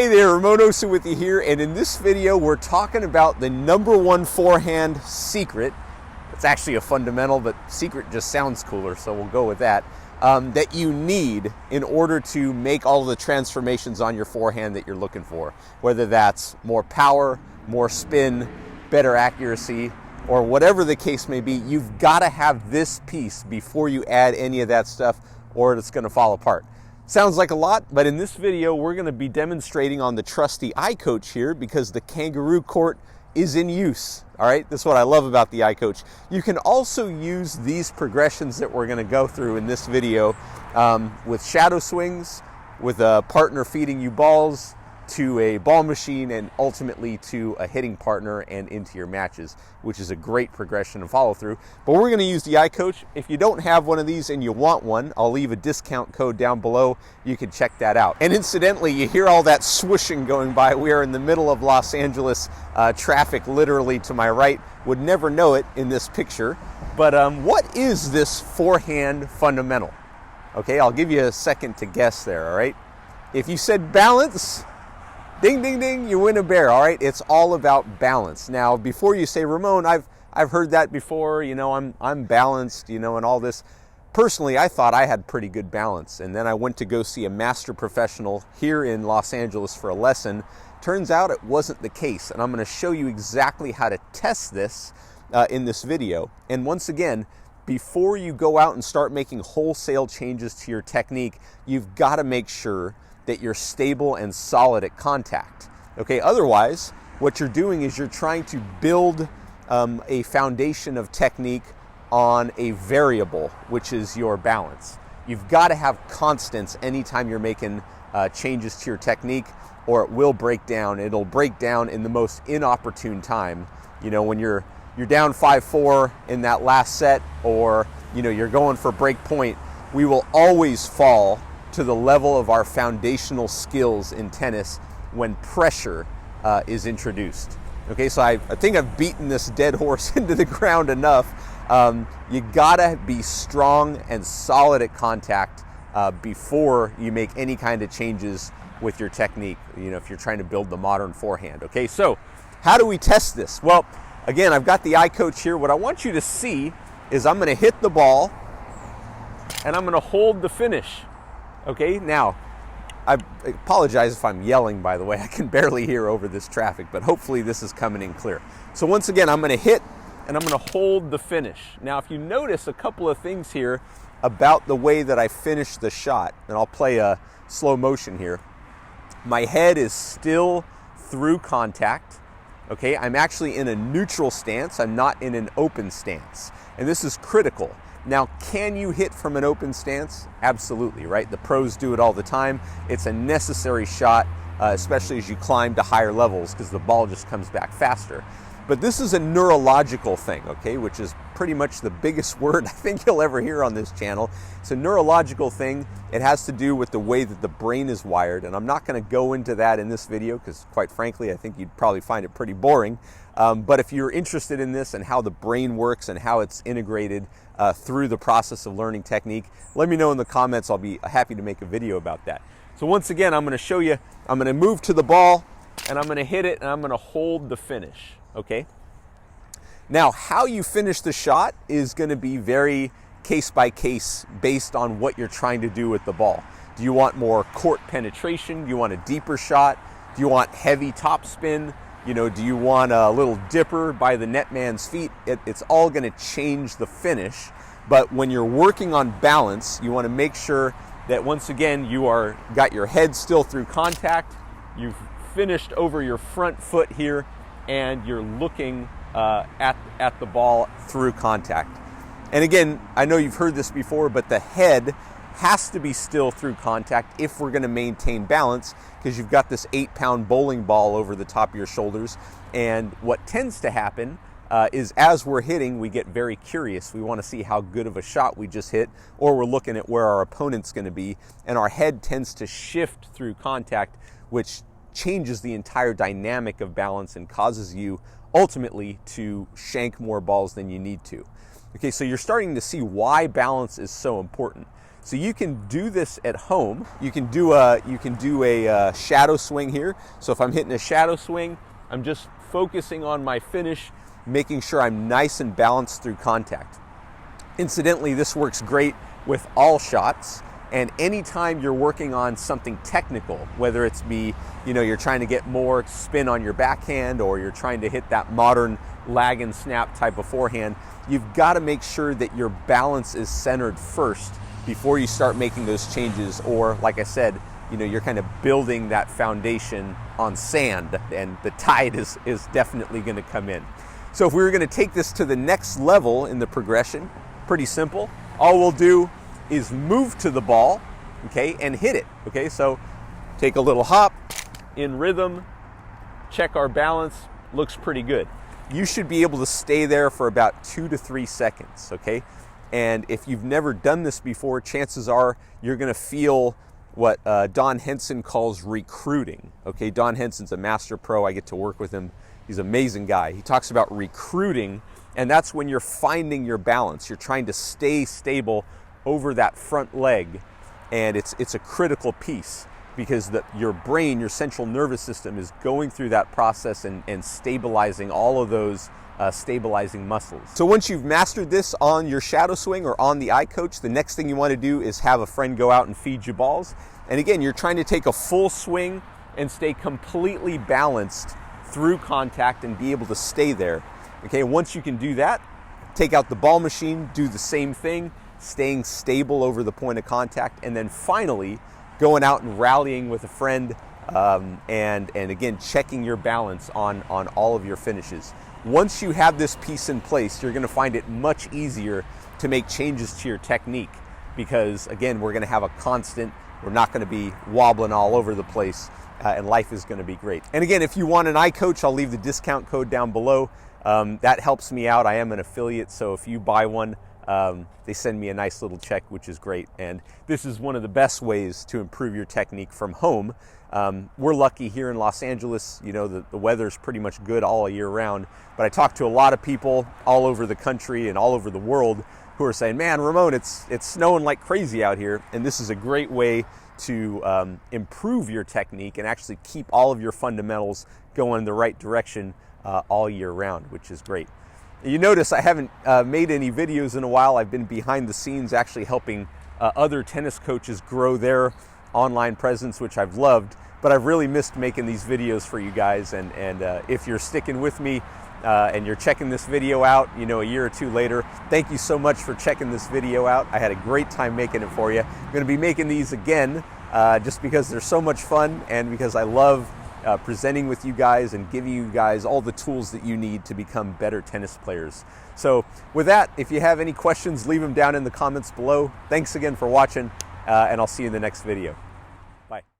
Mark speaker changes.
Speaker 1: Hey there, Ramon Osu with you here, and in this video we're talking about the #1 forehand secret. It's actually a fundamental, but secret just sounds cooler, so we'll go with that. That you need in order to make all of the transformations on your forehand that you're looking for. Whether that's more power, more spin, better accuracy, or whatever the case may be, you've got to have this piece before you add any of that stuff, or it's going to fall apart. Sounds like a lot, but in this video we're going to be demonstrating on the trusty iCoach here because the kangaroo court is in use. All right, this is what I love about the iCoach. You can also use these progressions that we're going to go through in this video with shadow swings, with a partner feeding you balls, to a ball machine, and ultimately to a hitting partner and into your matches, which is a great progression to follow through. But we're going to use the iCoach. If you don't have one of these and you want one, I'll leave a discount code down below. You can check that out. And incidentally, you hear all that swooshing going by. We are in the middle of Los Angeles, traffic literally to my right. Would never know it in this picture. But what is this forehand fundamental? Okay, I'll give you a second to guess there, all right? If you said balance, ding, ding, ding, you win a bear, all right? It's all about balance. Now, before you say, Ramon, I've heard that before, you know, I'm balanced, you know, and all this. Personally, I thought I had pretty good balance, and then I went to go see a master professional here in Los Angeles for a lesson. Turns out it wasn't the case, and I'm going to show you exactly how to test this in this video. And once again, before you go out and start making wholesale changes to your technique, you've got to make sure that you're stable and solid at contact. Okay, otherwise, what you're doing is you're trying to build a foundation of technique on a variable, which is your balance. You've got to have constants anytime you're making changes to your technique, or it will break down. It'll break down in the most inopportune time. You know, when you're down 5-4 in that last set, or you know, you're going for break point, we will always fall to the level of our foundational skills in tennis when pressure is introduced. Okay, so I think I've beaten this dead horse into the ground enough. You gotta be strong and solid at contact before you make any kind of changes with your technique, you know, if you're trying to build the modern forehand. Okay, so how do we test this? Well, again, I've got the iCoach here. What I want you to see is I'm gonna hit the ball and I'm gonna hold the finish. Okay, now, I apologize if I'm yelling, by the way. I can barely hear over this traffic, but hopefully this is coming in clear. So once again, I'm going to hit and I'm going to hold the finish. Now, if you notice a couple of things here about the way that I finish the shot, and I'll play a slow motion here. My head is still through contact. Okay, I'm actually in a neutral stance. I'm not in an open stance. And this is critical. Now, can you hit from an open stance? Absolutely, right? The pros do it all the time. It's a necessary shot, especially as you climb to higher levels, because the ball just comes back faster. But this is a neurological thing, okay, which is pretty much the biggest word I think you'll ever hear on this channel. It's a neurological thing. It has to do with the way that the brain is wired, and I'm not going to go into that in this video because, quite frankly, I think you'd probably find it pretty boring. But if you're interested in this and how the brain works and how it's integrated through the process of learning technique, let me know in the comments. I'll be happy to make a video about that. So once again, I'm going to show you, I'm going to move to the ball and I'm going to hit it and I'm going to hold the finish, okay? Now, how you finish the shot is going to be very case by case based on what you're trying to do with the ball. Do you want more court penetration? Do you want a deeper shot? Do you want heavy topspin? You know, do you want a little dipper by the netman's feet? It's all going to change the finish. But when you're working on balance, you want to make sure that once again you are got your head still through contact. You've finished over your front foot here, and you're looking at the ball through contact. And again, I know you've heard this before, but the head has to be still through contact if we're going to maintain balance, because you've got this 8-pound bowling ball over the top of your shoulders. And what tends to happen is as we're hitting, we get very curious. We want to see how good of a shot we just hit, or we're looking at where our opponent's going to be, and our head tends to shift through contact, which changes the entire dynamic of balance and causes you ultimately to shank more balls than you need to. Okay, so you're starting to see why balance is so important. So you can do this at home. You can do a shadow swing here. So if I'm hitting a shadow swing, I'm just focusing on my finish, making sure I'm nice and balanced through contact. Incidentally, this works great with all shots, and anytime you're working on something technical, whether it's you're trying to get more spin on your backhand, or you're trying to hit that modern lag and snap type of forehand, you've got to make sure that your balance is centered first before you start making those changes, or like I said, you're kind of building that foundation on sand, and the tide is definitely going to come in. So if we were going to take this to the next level in the progression, pretty simple. All we'll do is move to the ball, okay, and hit it, okay? So take a little hop, in rhythm, check our balance, looks pretty good. You should be able to stay there for about 2 to 3 seconds, okay? And if you've never done this before, chances are you're gonna feel what Don Henson calls recruiting, okay? Don Henson's a master pro, I get to work with him. He's an amazing guy. He talks about recruiting, and that's when you're finding your balance. You're trying to stay stable over that front leg, and it's a critical piece because your brain, your central nervous system, is going through that process and stabilizing all of those stabilizing muscles. So once you've mastered this on your shadow swing or on the iCoach, the next thing you want to do is have a friend go out and feed you balls. And again, you're trying to take a full swing and stay completely balanced through contact and be able to stay there. Okay, once you can do that, take out the ball machine, do the same thing, staying stable over the point of contact, and then finally going out and rallying with a friend, and again checking your balance on all of your finishes. Once you have this piece in place, you're going to find it much easier to make changes to your technique, because again, we're going to have a constant, we're not going to be wobbling all over the place, and life is going to be great. And again, if you want an iCoach, I'll leave the discount code down below. That helps me out. I am an affiliate, so if you buy one, they send me a nice little check, which is great. And this is one of the best ways to improve your technique from home. We're lucky here in Los Angeles, the weather's pretty much good all year round, but I talk to a lot of people all over the country and all over the world who are saying, man, Ramon, it's snowing like crazy out here. And this is a great way to improve your technique and actually keep all of your fundamentals going in the right direction all year round, which is great. You notice I haven't made any videos in a while. I've been behind the scenes actually helping other tennis coaches grow their online presence, which I've loved, but I've really missed making these videos for you guys. And if you're sticking with me and you're checking this video out, a year or two later, thank you so much for checking this video out. I had a great time making it for you. I'm going to be making these again just because they're so much fun and because I love presenting with you guys and giving you guys all the tools that you need to become better tennis players. So with that, if you have any questions, leave them down in the comments below. Thanks again for watching, and I'll see you in the next video.